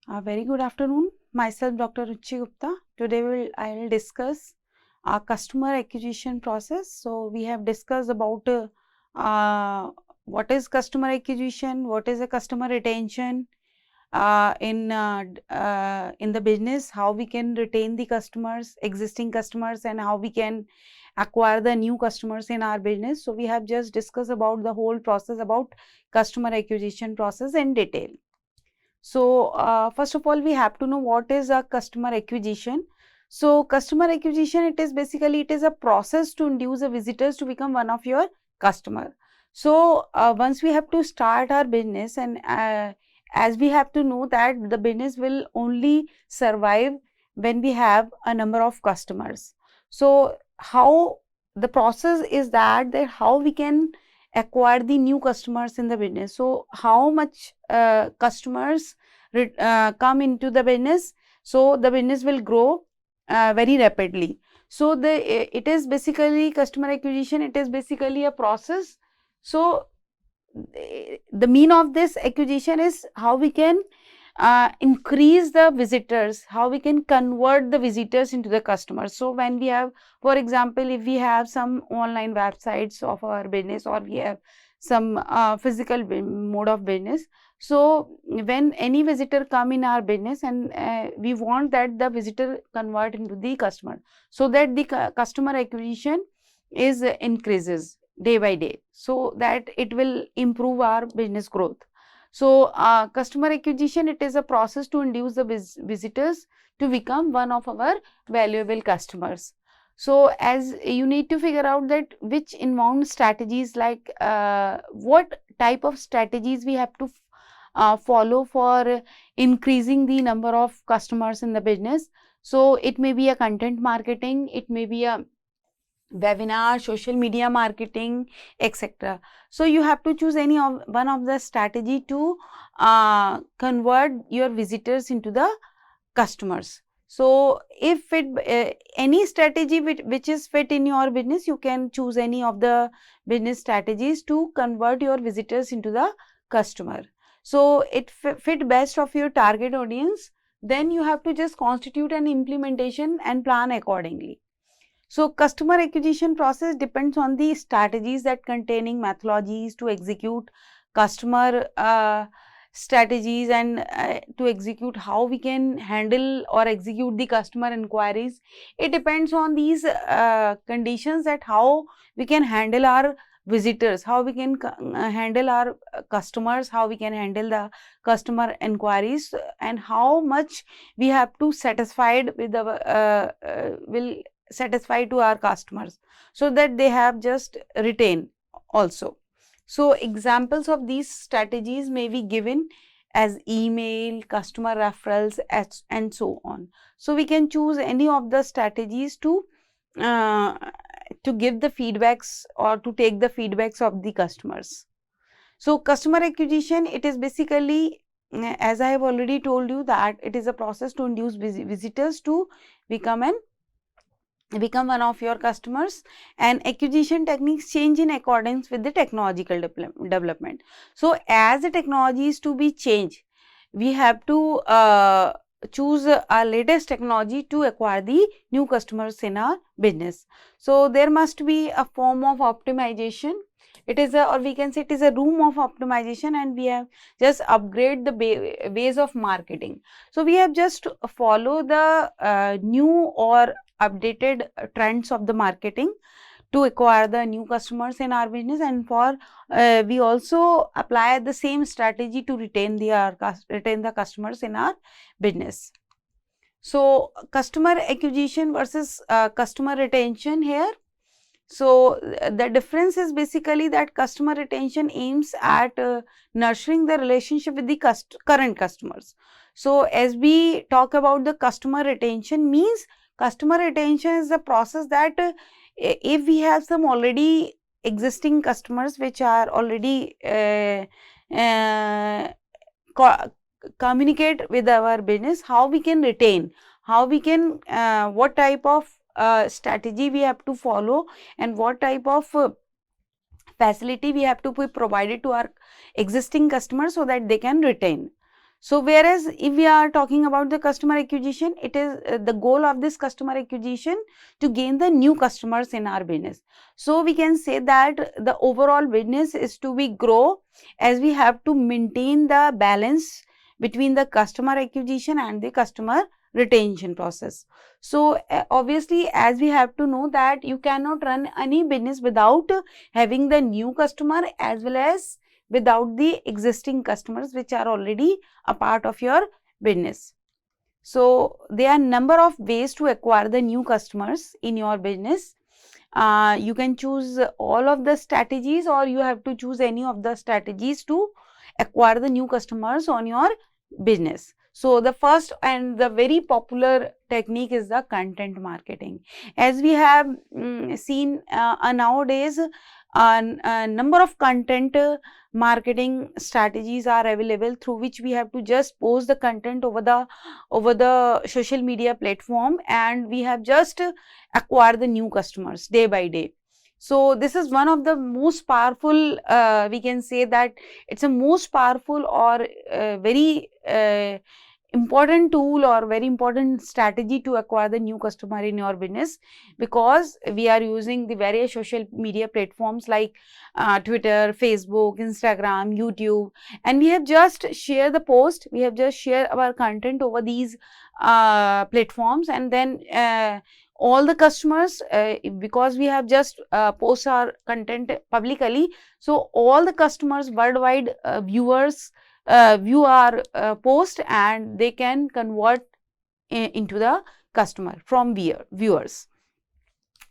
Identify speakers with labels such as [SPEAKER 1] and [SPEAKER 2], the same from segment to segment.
[SPEAKER 1] A very good afternoon. Myself, Dr. Ruchi Gupta. Today I will discuss our customer acquisition process. So we have discussed about what is customer acquisition, what is a customer retention in the business, how we can retain the customers, existing customers, and how we can acquire the new customers in our business. So we have just discussed about the whole process about customer acquisition process in detail. So, first of all, we have to know what is a customer acquisition. So, customer acquisition, it is basically, it is a process to induce a visitors to become one of your customer. So, once we have to start our business, and as we have to know that the business will only survive when we have a number of customers. So, how the process is that how we can acquire the new customers in the business. So, how much customers come into the business, so the business will grow very rapidly. So, it is basically customer acquisition, it is basically a process. So, the mean of this acquisition is how we can increase the visitors, how we can convert the visitors into the customers. So, when we have, for example, if we have some online websites of our business, or we have some physical mode of business. So, when any visitor come in our business, and we want that the visitor convert into the customer, so that the customer acquisition is increases day by day, so that it will improve our business growth. So, customer acquisition, it is a process to induce the visitors to become one of our valuable customers. So, as you need to figure out that which inbound strategies, like what type of strategies we have to follow for increasing the number of customers in the business. So, it may be a content marketing, it may be a webinar, social media marketing, etc. So, you have to choose any of one of the strategy to convert your visitors into the customers. So, if any strategy which is fit in your business, you can choose any of the business strategies to convert your visitors into the customer. So, it fit best of your target audience, then you have to just constitute an implementation and plan accordingly. So, customer acquisition process depends on the strategies that containing methodologies to execute customer strategies, and to execute how we can handle or execute the customer inquiries. It depends on these conditions, that how we can handle our visitors, how we can handle our customers, how we can handle the customer inquiries, and how much we have to satisfied with our will satisfy to our customers, so that they have just retain also. So, examples of these strategies may be given as email, customer referrals, and so on. So, we can choose any of the strategies to give the feedbacks or to take the feedbacks of the customers. So, customer acquisition, it is basically, as I have already told you, that it is a process to induce visitors to become one of your customers, and acquisition techniques change in accordance with the technological development. So, as the technology is to be changed, we have to choose our latest technology to acquire the new customers in our business. So, there must be a form of optimization. It is a, or we can say it is a room of optimization, and we have just upgrade the ways of marketing. So, we have just follow the new or updated trends of the marketing to acquire the new customers in our business, and for we also apply the same strategy to retain the customers in our business. So, customer acquisition versus customer retention here. So, the difference is basically that customer retention aims at nurturing the relationship with the current customers. So, as we talk about the customer retention, means customer retention is the process that if we have some already existing customers which are already communicate with our business, how we can retain, how we can what type of strategy we have to follow, and what type of facility we have to be provided to our existing customers, so that they can retain. So whereas if we are talking about the customer acquisition, it is the goal of this customer acquisition to gain the new customers in our business. So we can say that the overall business is to be grow, as we have to maintain the balance between the customer acquisition and the customer retention process. So obviously, as we have to know that you cannot run any business without having the new customer as well as without the existing customers which are already a part of your business. So there are number of ways to acquire the new customers in your business. You can choose all of the strategies, or you have to choose any of the strategies to acquire the new customers on your business. So the first and the very popular technique is the content marketing. As we have seen nowadays, a number of content marketing strategies are available through which we have to just post the content over the social media platform, and we have just acquire the new customers day by day. So this is one of the most powerful, we can say that it's a most powerful or very important tool or very important strategy to acquire the new customer in your business, because we are using the various social media platforms like Twitter, Facebook, Instagram, YouTube, and we have just share the post, we have just share our content over these platforms, and then all the customers, because we have just post our content publicly, so all the customers worldwide viewers view our post, and they can convert into the customer from viewers.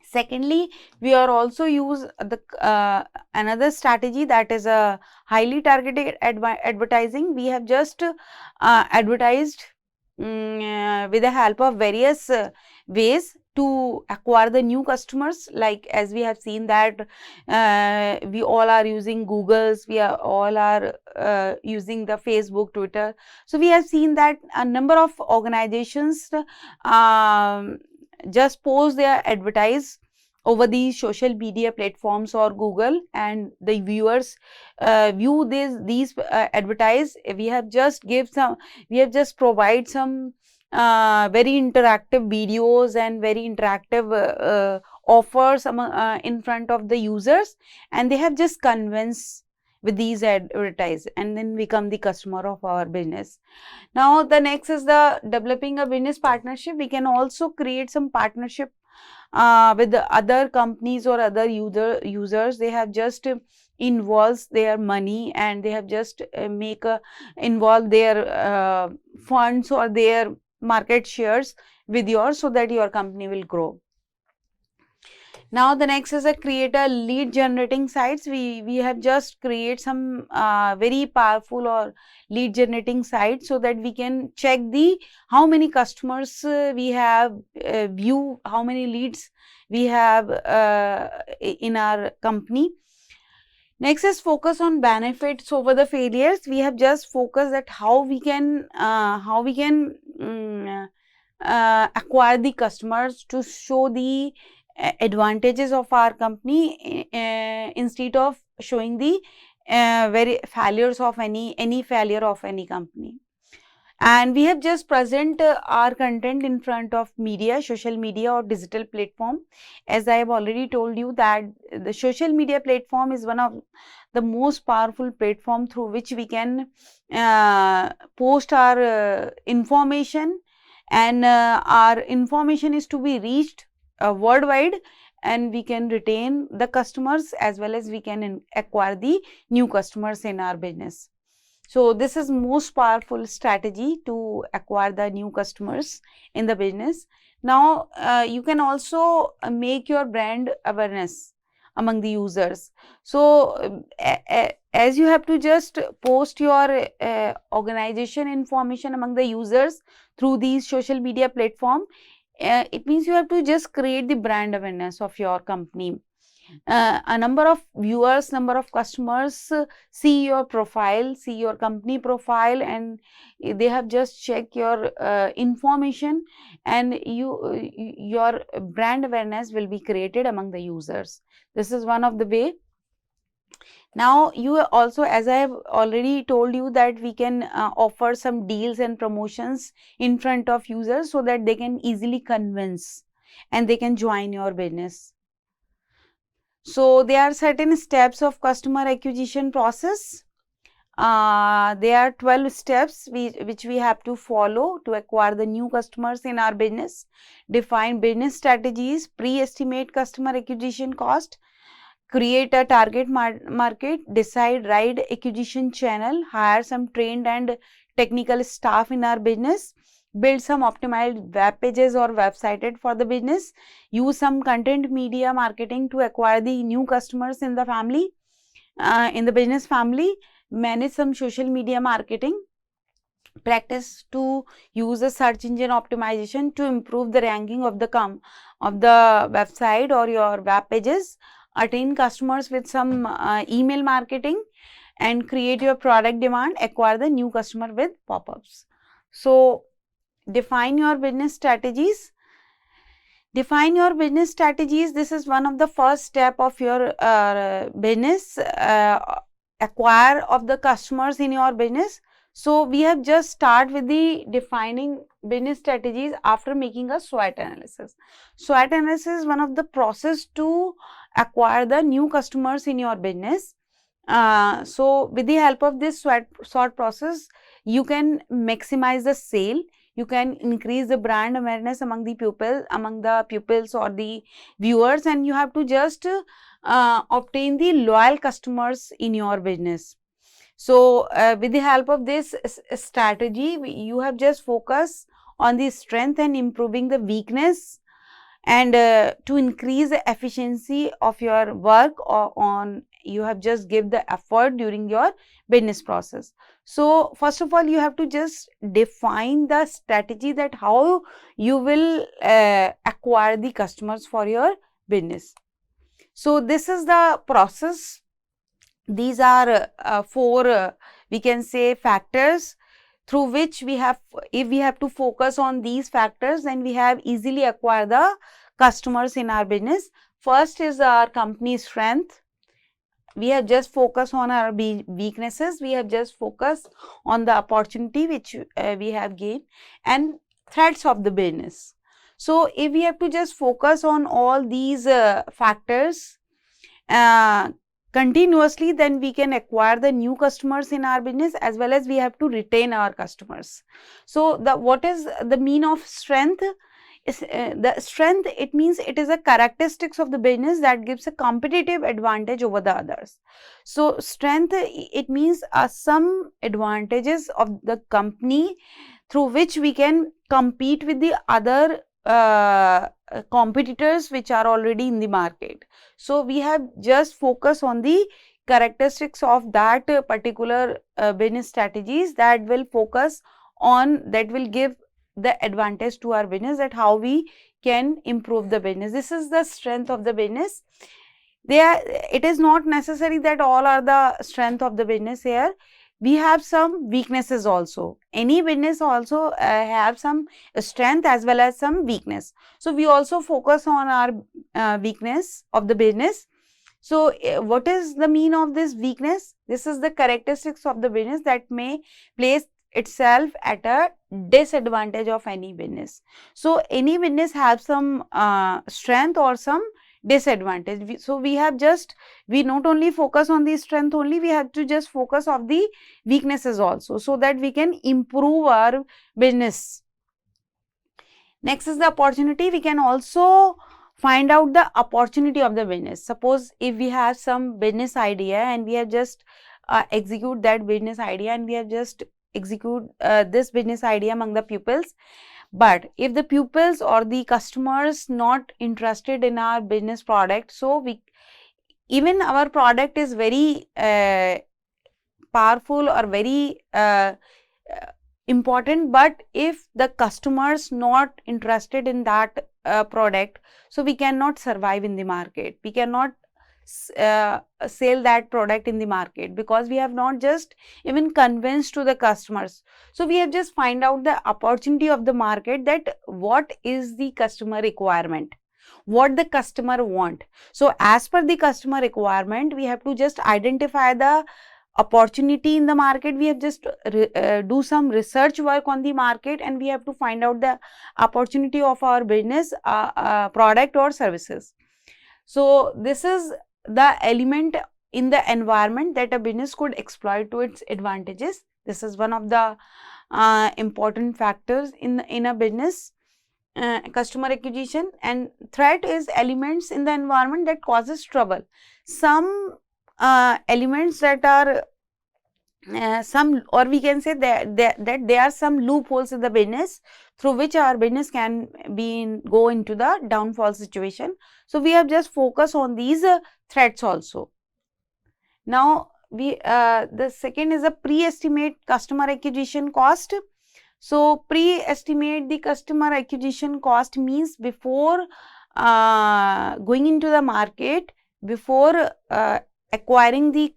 [SPEAKER 1] Secondly, we are also use the another strategy, that is a highly targeted advertising. We have just advertised with the help of various ways to acquire the new customers. Like as we have seen that we all are using Googles, we are all are using the Facebook, Twitter. So we have seen that a number of organizations just post their advertise over these social media platforms or Google, and the viewers view these advertise. We have just provide some very interactive videos and very interactive offers in front of the users, and they have just convinced with these advertise and then become the customer of our business. Now the next is the developing a business partnership. We can also create some partnership with the other companies or other users. They have just involves their money, and they have just involve their funds or their market shares with yours, so that your company will grow. Now the next is a create a lead generating sites. We have just create some very powerful or lead generating sites, so that we can check the how many customers we have view, how many leads we have in our company. Next is focus on benefits over the failures. We have just focused at how we can acquire the customers to show the advantages of our company instead of showing the very failures of any failure of any company. And we have just present our content in front of media, social media or digital platform. As I have already told you that the social media platform is one of the most powerful platform through which we can post our information, and our information is to be reached worldwide, and we can retain the customers as well as we can acquire the new customers in our business. So this is most powerful strategy to acquire the new customers in the business. Now you can also make your brand awareness among the users. So as you have to just post your organization information among the users through these social media platform, it means you have to just create the brand awareness of your company. A number of viewers, number of customers see your profile, see your company profile, and they have just checked your information, and your brand awareness will be created among the users. This is one of the way Now you also, as I have already told you, that we can offer some deals and promotions in front of users so that they can easily convince and they can join your business. So there are certain steps of customer acquisition process. There are 12 steps which we have to follow to acquire the new customers in our business. Define business strategies, pre-estimate customer acquisition cost, create a target market, decide right acquisition channel, hire some trained and technical staff in our business, build some optimized web pages or website for the business, use some content media marketing to acquire the new customers in the family, in the business family, manage some social media marketing, practice to use a search engine optimization to improve the ranking of the website or your web pages, attain customers with some email marketing, and create your product demand, acquire the new customer with pop-ups. So define your business strategies. Define your business strategies. This is one of the first step of your business, acquire of the customers in your business. So we have just start with the defining business strategies after making a SWOT analysis. SWOT analysis is one of the process to acquire the new customers in your business. So with the help of this SWOT process, you can maximize the sale. You can increase the brand awareness among the pupils or the viewers, and you have to just obtain the loyal customers in your business. So with the help of this strategy, you have just focus on the strength and improving the weakness, and to increase the efficiency of your work, or on you have just give the effort during your business process. So first of all, you have to just define the strategy that how you will acquire the customers for your business. So this is the process. These are four we can say factors through which we have, if we have to focus on these factors, then we have easily acquire the customers in our business. First is our company strength. We have just focused on our weaknesses. We have just focused on the opportunity which we have gained, and threats of the business. So if we have to just focus on all these factors continuously, then we can acquire the new customers in our business, as well as we have to retain our customers. So what is the mean of strength? Is the strength, it means it is a characteristics of the business that gives a competitive advantage over the others. So strength, it means some advantages of the company through which we can compete with the other competitors which are already in the market. So we have just focus on the characteristics of that particular business strategies that will focus on, that will give the advantage to our business, that how we can improve the business. This is the strength of the business. It is not necessary that all are the strength of the business here. We have some weaknesses also. Any business also have some strength as well as some weakness. So we also focus on our weakness of the business. So what is the mean of this weakness? This is the characteristics of the business that may place itself at a disadvantage of any business. So any business have some strength or some disadvantage. So we not only focus on the strength only, we have to just focus on the weaknesses also, so that we can improve our business. Next is the opportunity. We can also find out the opportunity of the business. Suppose if we have some business idea and we have just execute that business idea, and we have just execute this business idea among the pupils. But if the pupils or the customers not interested in our business product, so even our product is very powerful or very important, but if the customers not interested in that product, so we cannot survive in the market. We cannot sell that product in the market, because we have not just even convinced to the customers. So we have just find out the opportunity of the market, that what is the customer requirement, what the customer want. So as per the customer requirement, we have to just identify the opportunity in the market. We have just do some research work on the market, and we have to find out the opportunity of our business product or services. So this is the element in the environment that a business could exploit to its advantages. This is one of the important factors in a business customer acquisition. And threat is elements in the environment that causes trouble. Some elements that are some, or we can say that there are some loopholes in the business through which our business can go into the downfall situation. So we have just focused on these threats also. Now the second is a pre-estimate customer acquisition cost. So pre-estimate the customer acquisition cost means before going into the market, before acquiring the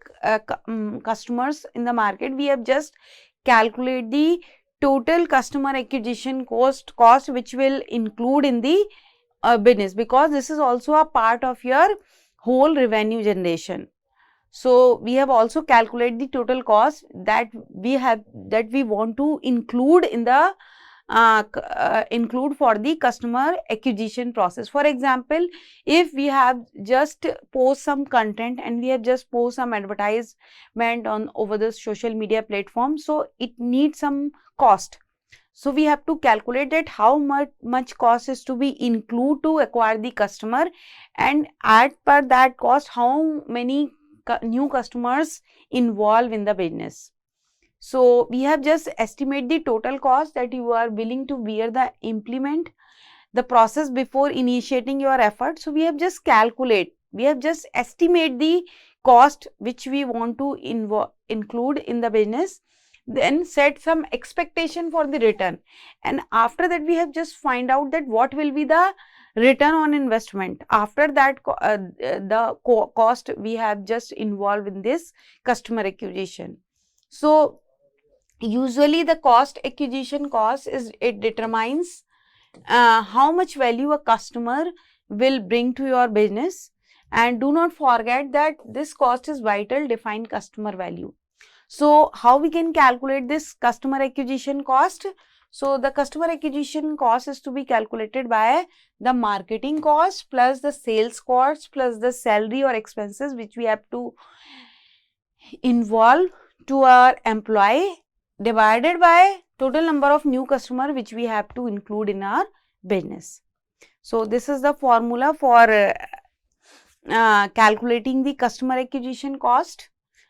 [SPEAKER 1] customers in the market, we have just calculate the total customer acquisition cost which will include in the business, because this is also a part of your whole revenue generation. So we have also calculated the total cost that we want to include in the include for the customer acquisition process. For example, if we have just post some content and we have just post some advertisement on over the social media platform, so it needs some cost. So we have to calculate that how much cost is to be include to acquire the customer, and add per that cost how many new customers involved in the business. So we have just estimate the total cost that you are willing to bear the implement the process before initiating your effort. So we have just calculate, we have just estimate the cost which we want to include in the business, then set some expectation for the return, and after that we have just find out that what will be the return on investment after that the cost we have just involved in this customer acquisition. So usually the acquisition cost is, it determines how much value a customer will bring to your business, and do not forget that this cost is vital define customer value. So how we can calculate this customer acquisition cost? So the customer acquisition cost is to be calculated by the marketing cost plus the sales cost plus the salary or expenses which we have to involve to our employee, divided by total number of new customer which we have to include in our business. So this is the formula for calculating the customer acquisition cost.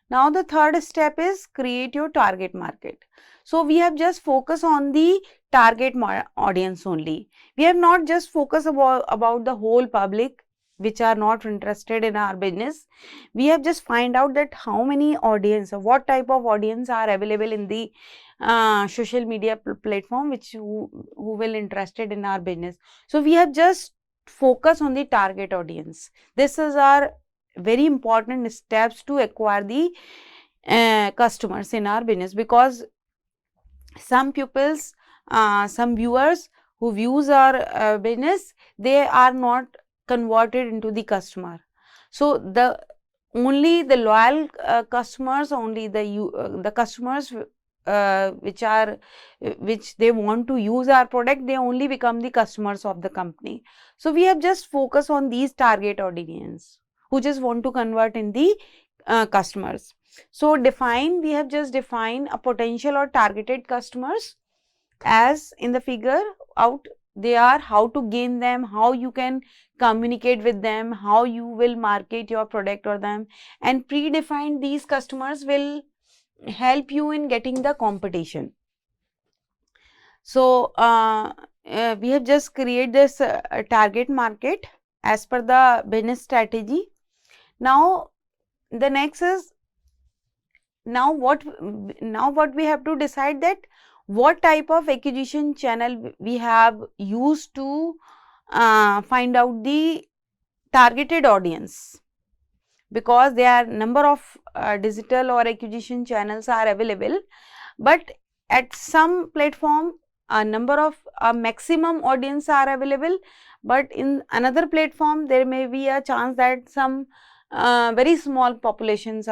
[SPEAKER 1] Now the third step is create your target market. So we have just focused on the target audience only. We have not just focused about the whole public which are not interested in our business. We have just find out that how many audience, what type of audience are available in the social media platform who will interested in our business. So we have just focus on the target audience. This is our very important steps to acquire the customers in our business, because some pupils, some viewers who views our business, they are not converted into the customer. So only the loyal customers, only the customers which they want to use our product, they only become the customers of the company. So we have just focused on these target audience who just want to convert in the customers. So we have just defined a potential or targeted customers as in the figure out. They are how to gain them, how you can communicate with them, how you will market your product or them, and predefined these customers will help you in getting the competition. So we have just created this target market as per the business strategy. Now the next is, now what we have to decide that what type of acquisition channel we have used to find out the targeted audience, because there are number of digital or acquisition channels are available, but at some platform a number of maximum audience are available, but in another platform there may be a chance that some very small populations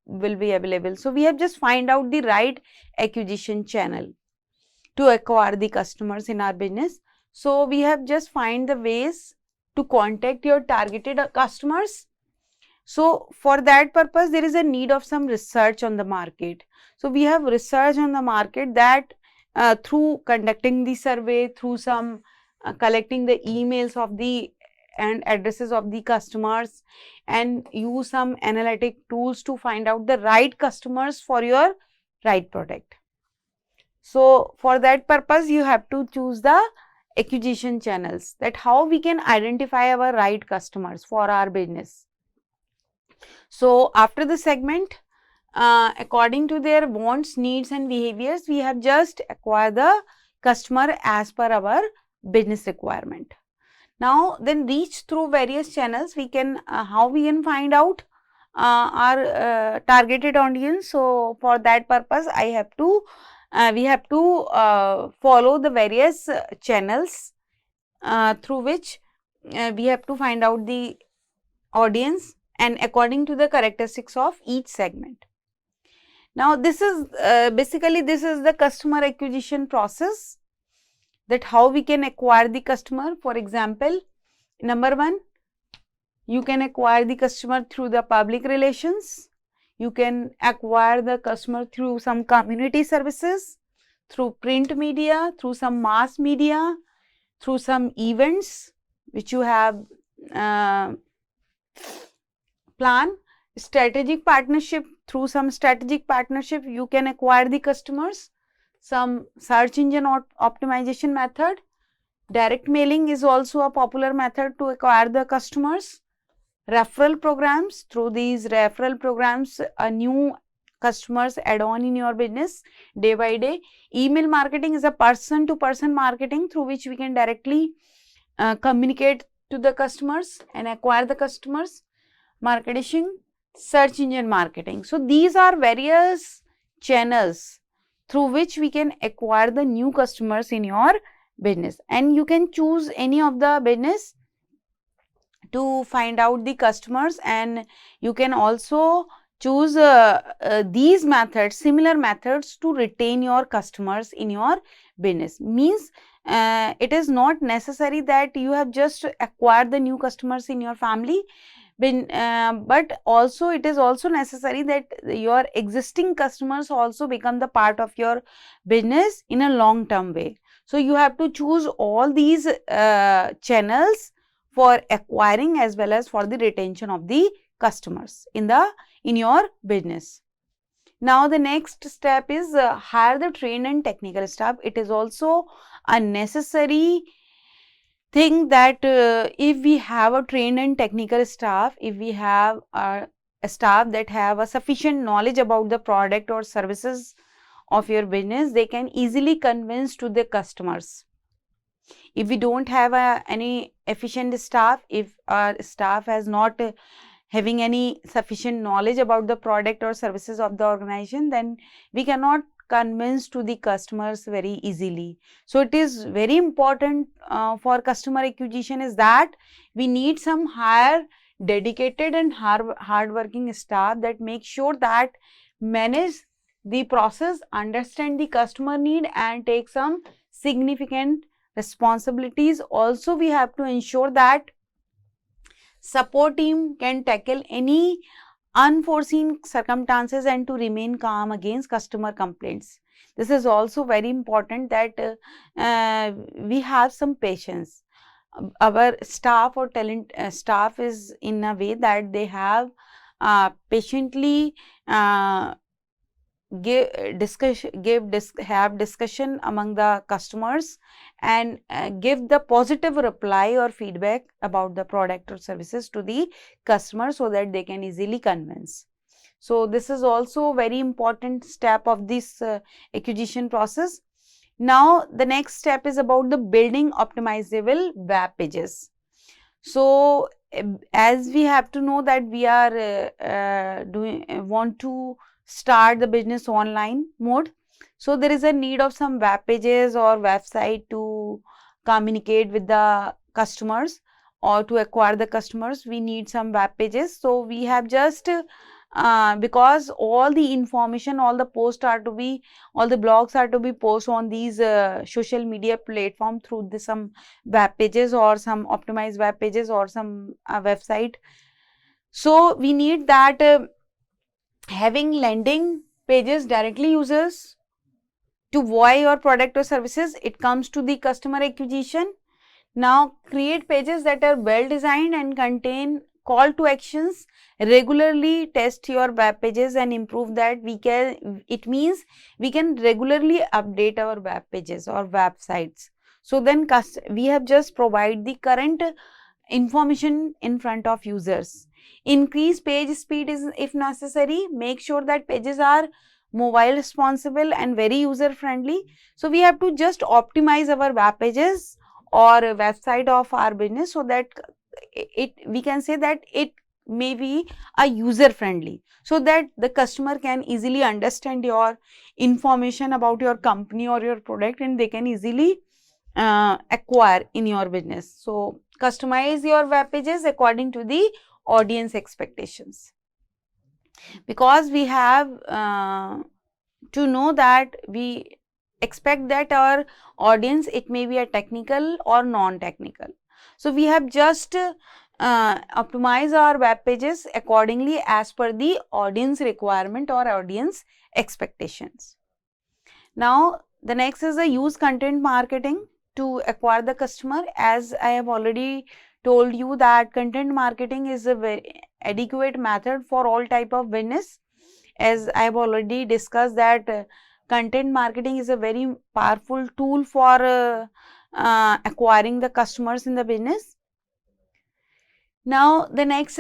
[SPEAKER 1] will be available. So, we have just find out the right acquisition channel to acquire the customers in our business. So, we have just find the ways to contact your targeted customers. So, for that purpose there is a need of some research on the market. So, we have research on the market that through conducting the survey, through some collecting the emails of the and addresses of the customers, and use some analytic tools to find out the right customers for your right product. So, for that purpose you have to choose the acquisition channels, that how we can identify our right customers for our business. So, after the segment, according to their wants, needs and behaviors, we have just acquired the customer as per our business requirement. Now, then reach through various channels, we can how we can find out our targeted audience. So, for that purpose I have to we have to follow the various channels through which we have to find out the audience and according to the characteristics of each segment. Now, this is basically this is the customer acquisition process, that how we can acquire the customer. For example, number 1, you can acquire the customer through the public relations, you can acquire the customer through some community services, through print media, through some mass media, through some events which you have plan. Strategic partnership, through some strategic partnership you can acquire the customers. Some search engine optimization method. Direct mailing is also a popular method to acquire the customers. Referral programs, through these referral programs new customers add on in your business day by day. Email marketing is a person to person marketing through which we can directly communicate to the customers and acquire the customers. Marketing, search engine marketing. So, these are various channels through which we can acquire the new customers in your business, and you can choose any of the business to find out the customers, and you can also choose these methods, similar methods to retain your customers in your business. Means it is not necessary that you have just acquired the new customers in your family, but also it is also necessary that your existing customers also become the part of your business in a long term way. So, you have to choose all these channels for acquiring as well as for the retention of the customers in your business. Now, the next step is hire the trained and technical staff. It is also a necessary thing that if we have a trained and technical staff, if we have a staff that have a sufficient knowledge about the product or services of your business, they can easily convince to the customers. If we don't have any efficient staff, if our staff has not having any sufficient knowledge about the product or services of the organization, then we cannot convince to the customers very easily. So, it is very important for customer acquisition is that we need some higher dedicated and hardworking staff that make sure that manage the process, understand the customer need and take some significant responsibilities. Also, we have to ensure that support team can tackle any unforeseen circumstances and to remain calm against customer complaints. This is also very important that we have some patience. Our staff or talent staff is in a way that they have patiently have discussion among the customers and give the positive reply or feedback about the product or services to the customer so that they can easily convince. So, this is also very important step of this acquisition process. Now, the next step is about the building optimizable web pages. So, as we have to know that we are want to start the business online mode. So there is a need of some web pages or website to communicate with the customers or to acquire the customers. We need some web pages. So we have just because all the information, all the posts are to be, all the blogs are to be posted on these social media platform through some web pages or some optimized web pages or some website. So we need that having landing pages directly users to buy your product or services. It comes to the customer acquisition. Now create pages that are well designed and contain call to actions. Regularly test your web pages and improve that. It means we can regularly update our web pages or websites. So then we have just provide the current information in front of users. Increase page speed is if necessary. Make sure that pages are mobile responsible and very user friendly. So we have to just optimize our web pages or website of our business so that we can say that it may be a user friendly, so that the customer can easily understand your information about your company or your product and they can easily acquire in your business. So customize your web pages according to the audience expectations, because we have to know that we expect that our audience, it may be a technical or non-technical. So we have just optimize our web pages accordingly as per the audience requirement or audience expectations. Now the next is the use content marketing to acquire the customer. As I have already told you that content marketing is a very adequate method for all type of business. As I have already discussed that content marketing is a very powerful tool for acquiring the customers in the business. Now the next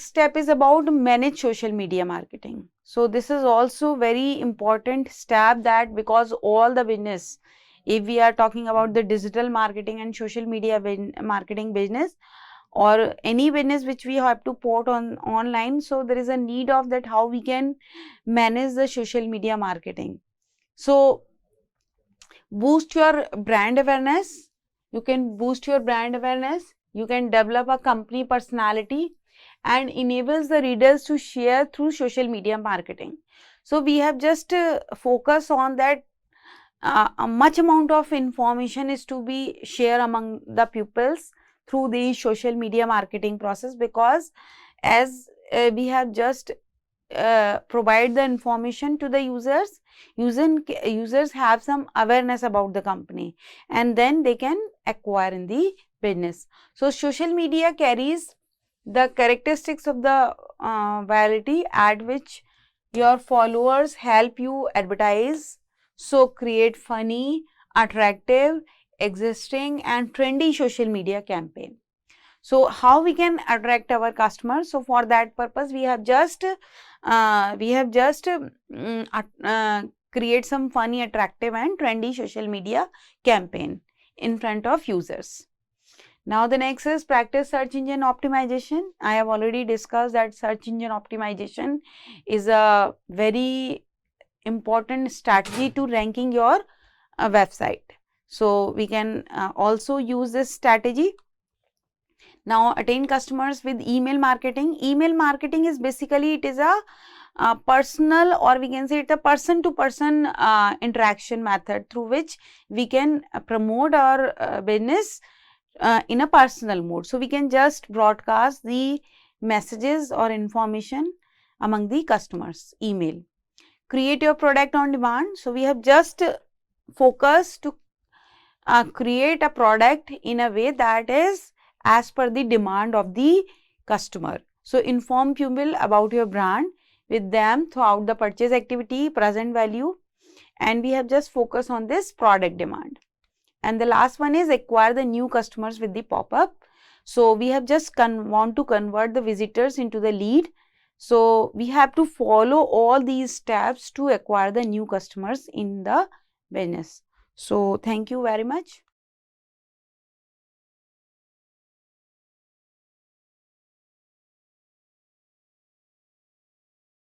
[SPEAKER 1] step is about manage social media marketing. So this is also very important step, that because all the business, if we are talking about the digital marketing and social media marketing business or any business which we have to put on online, so there is a need of that how we can manage the social media marketing. So boost your brand awareness. You can boost your brand awareness. You can develop a company personality and enables the readers to share through social media marketing. So we have just focus on that. A much amount of information is to be shared among the pupils through the social media marketing process, because as we have just provide the information to the users, users have some awareness about the company and then they can acquire in the business. So social media carries the characteristics of the virality at which your followers help you advertise. So create funny, attractive, existing and trendy social media campaign. So how we can attract our customers? So for that purpose we have just create some funny, attractive and trendy social media campaign in front of users. Now the next is practice search engine optimization. I have already discussed that search engine optimization is a very important strategy to ranking your website. So we can also use this strategy. Now attain customers with email marketing. Email marketing is basically, it is a personal, or we can say it's a person to person interaction method through which we can promote our business in a personal mode. So we can just broadcast the messages or information among the customers. Email. Create your product on demand. So we have just focused to create a product in a way that is as per the demand of the customer. So inform people about your brand with them throughout the purchase activity, present value, and we have just focused on this product demand. And the last one is acquire the new customers with the pop-up. So we have just want to convert the visitors into the lead. So we have to follow all these steps to acquire the new customers in the business. So thank you very much.